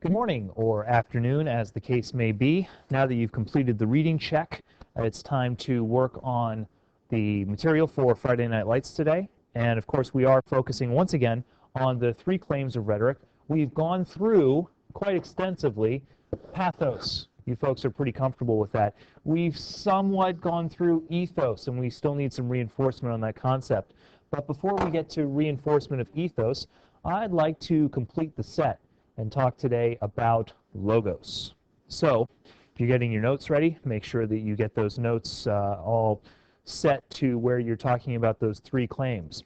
Good morning or afternoon, as the case may be. Now that you've completed the reading check, it's time to work on the material for Friday Night Lights today. And of course, we are focusing once again on the three claims of rhetoric. We've gone through quite extensively pathos. You folks are pretty comfortable with that. We've somewhat gone through ethos, and we still need some reinforcement on that concept. But before we get to reinforcement of ethos, I'd like to complete the set and talk today about logos. So if you're getting your notes ready, make sure that you get those notes all set to where you're talking about those three claims.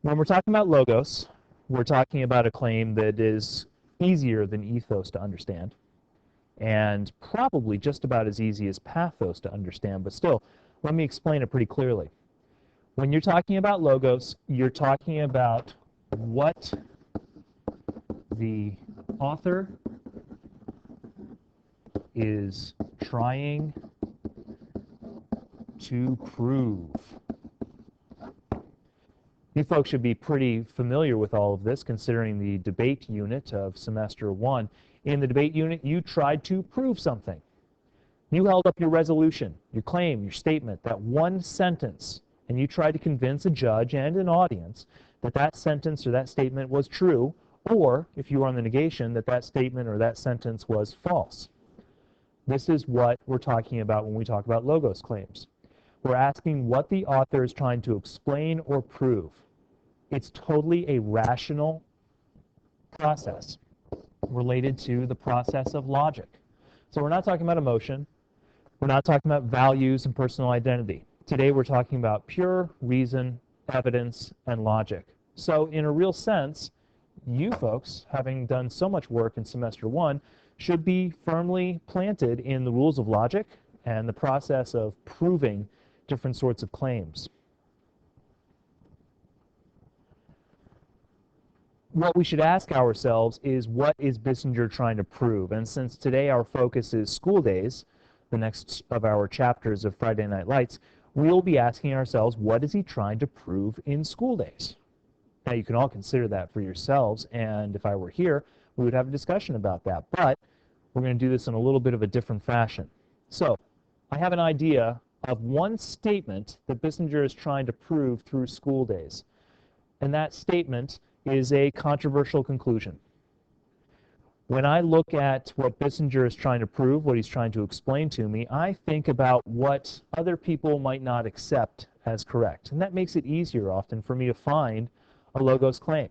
When we're talking about logos, we're talking about a claim that is easier than ethos to understand, and probably just about as easy as pathos to understand, but still, let me explain it pretty clearly. When you're talking about logos, you're talking about what the author is trying to prove. You folks should be pretty familiar with all of this, considering the debate unit of semester 1. In the debate unit, you tried to prove something. You held up your resolution, your claim, your statement, that one sentence, and you tried to convince a judge and an audience that that sentence or that statement was true, or, if you were on the negation, that that statement or that sentence was false. This is what we're talking about when we talk about logos claims. We're asking what the author is trying to explain or prove. It's totally a rational process related to the process of logic. So we're not talking about emotion. We're not talking about values and personal identity. Today we're talking about pure reason, evidence, and logic. So in a real sense, you folks, having done so much work in semester 1, should be firmly planted in the rules of logic and the process of proving different sorts of claims. What we should ask ourselves is, what is Bissinger trying to prove? And since today our focus is school days, the next of our chapters of Friday Night Lights, we'll be asking ourselves, what is he trying to prove in school days? Now, you can all consider that for yourselves, and if I were here, we would have a discussion about that. But we're going to do this in a little bit of a different fashion. So I have an idea of one statement that Bissinger is trying to prove through school days. And that statement is a controversial conclusion. When I look at what Bissinger is trying to prove, what he's trying to explain to me, I think about what other people might not accept as correct. And that makes it easier often for me to find a logos claim.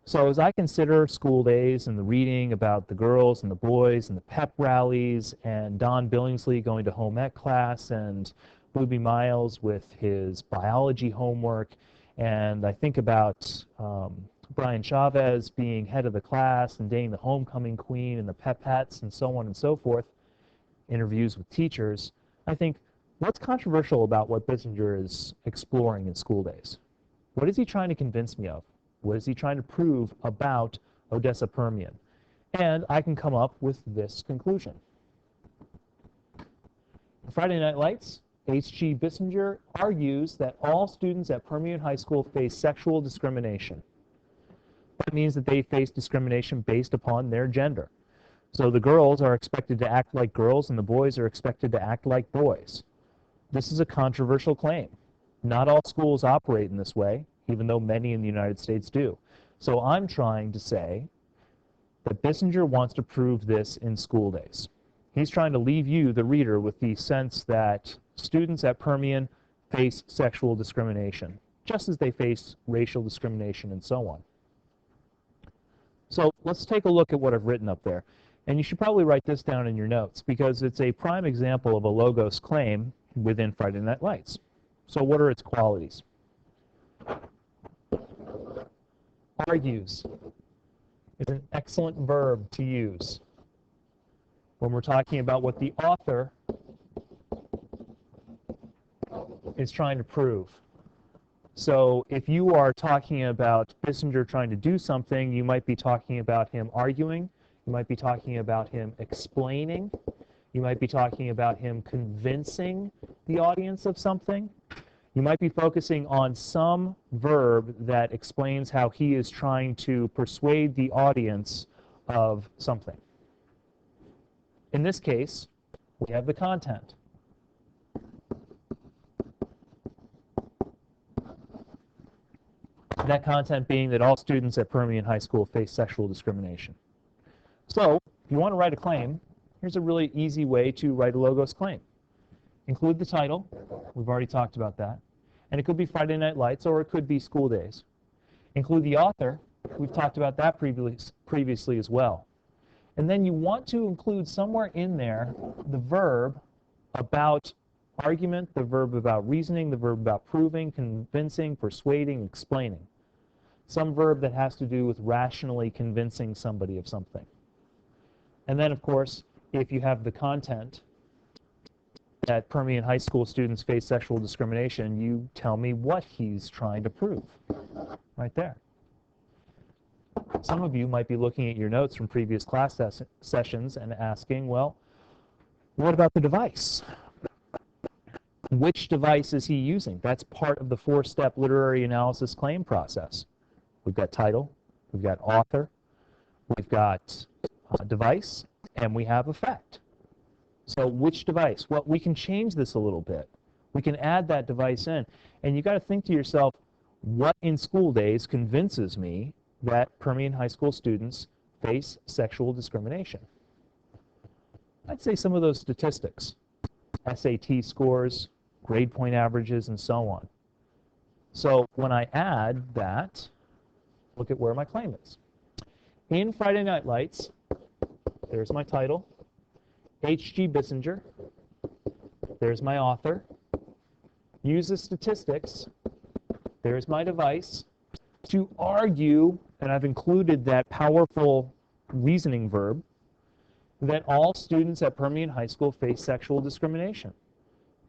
So as I consider school days and the reading about the girls and the boys and the pep rallies and Don Billingsley going to home ec class and Booby Miles with his biology homework, and I think about Brian Chavez being head of the class and dating the homecoming queen and the pepettes and so on and so forth, interviews with teachers, I think, what's controversial about what Bissinger is exploring in school days? What is he trying to convince me of? What is he trying to prove about Odessa Permian? And I can come up with this conclusion. In Friday Night Lights, H.G. Bissinger argues that all students at Permian High School face sexual discrimination. That means that they face discrimination based upon their gender. So the girls are expected to act like girls and the boys are expected to act like boys. This is a controversial claim. Not all schools operate in this way, even though many in the United States do. So I'm trying to say that Bissinger wants to prove this in school days. He's trying to leave you, the reader, with the sense that students at Permian face sexual discrimination, just as they face racial discrimination and so on. So let's take a look at what I've written up there. And you should probably write this down in your notes, because it's a prime example of a logos claim within Friday Night Lights. So what are its qualities? Argues is an excellent verb to use when we're talking about what the author is trying to prove. So if you are talking about Bissinger trying to do something, you might be talking about him arguing, you might be talking about him explaining, you might be talking about him convincing the audience of something. You might be focusing on some verb that explains how he is trying to persuade the audience of something. In this case, we have the content. That content being that all students at Permian High School face sexual discrimination. So, if you want to write a claim, here's a really easy way to write a logos claim. Include the title. We've already talked about that. And it could be Friday Night Lights, or it could be school days. Include the author. We've talked about that previously as well. And then you want to include somewhere in there the verb about argument, the verb about reasoning, the verb about proving, convincing, persuading, explaining. Some verb that has to do with rationally convincing somebody of something. And then, of course, if you have the content that Permian High School students face sexual discrimination, you tell me what he's trying to prove. Right there. Some of you might be looking at your notes from previous class sessions and asking, well, what about the device? Which device is he using? That's part of the four-step literary analysis claim process. We've got title, we've got author, we've got device, and we have effect. So which device? Well, we can change this a little bit. We can add that device in. And you've got to think to yourself, what in school days convinces me that Permian High School students face sexual discrimination? I'd say some of those statistics. SAT scores, grade point averages, and so on. So when I add that, look at where my claim is. In Friday Night Lights, there's my title, H.G. Bissinger, there's my author, uses statistics, there's my device, to argue, and I've included that powerful reasoning verb, that all students at Permian High School face sexual discrimination.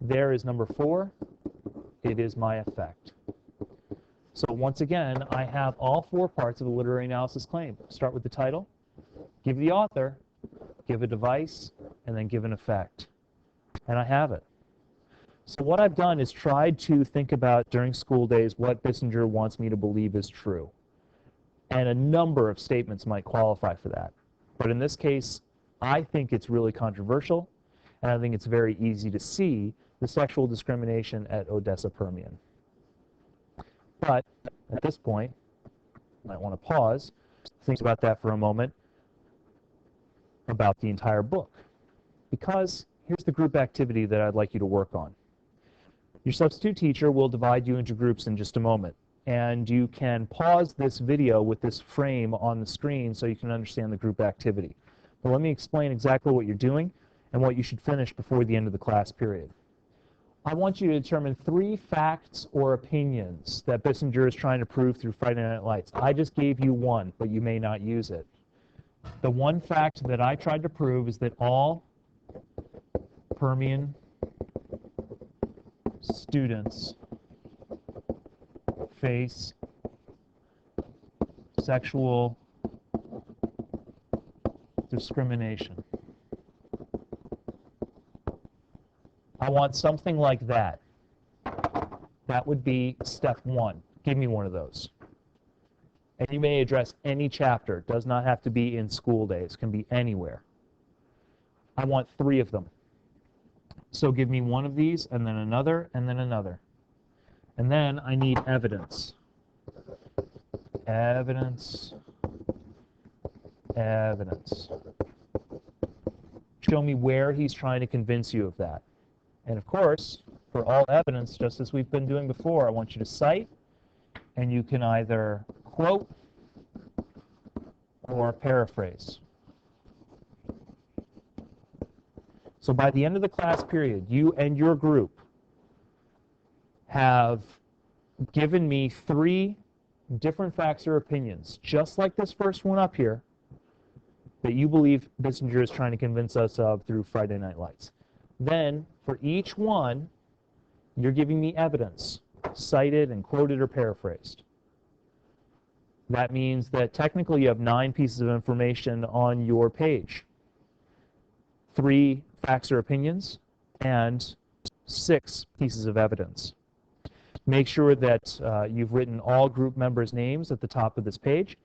There is number 4. It is my effect. So once again, I have all 4 parts of a literary analysis claim. Start with the title, give the author, give a device, and then give an effect. And I have it. So what I've done is tried to think about during school days what Bissinger wants me to believe is true. And a number of statements might qualify for that. But in this case, I think it's really controversial, and I think it's very easy to see the sexual discrimination at Odessa Permian. But at this point, you might want to pause, think about that for a moment, about the entire book. Because here's the group activity that I'd like you to work on. Your substitute teacher will divide you into groups in just a moment. And you can pause this video with this frame on the screen so you can understand the group activity. But let me explain exactly what you're doing and what you should finish before the end of the class period. I want you to determine 3 facts or opinions that Bissinger is trying to prove through Friday Night Lights. I just gave you one, but you may not use it. The one fact that I tried to prove is that all Permian students face sexual discrimination. I want something like that. That would be step 1. Give me one of those. And you may address any chapter. It does not have to be in school days. It can be anywhere. I want 3 of them. So give me one of these, and then another, and then another. And then I need evidence. Evidence. Evidence. Show me where he's trying to convince you of that. And of course, for all evidence, just as we've been doing before, I want you to cite, and you can either quote or paraphrase. So by the end of the class period, you and your group have given me 3 different facts or opinions, just like this first one up here, that you believe Bissinger is trying to convince us of through Friday Night Lights. Then, for each one, you're giving me evidence, cited and quoted or paraphrased. That means that technically you have 9 pieces of information on your page. 3 facts or opinions and 6 pieces of evidence. Make sure that you've written all group members' names at the top of this page.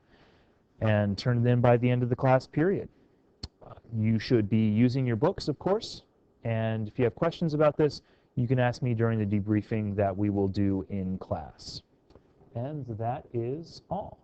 and turn it in by the end of the class period. You should be using your books, of course, and if you have questions about this, you can ask me during the debriefing that we will do in class. And that is all.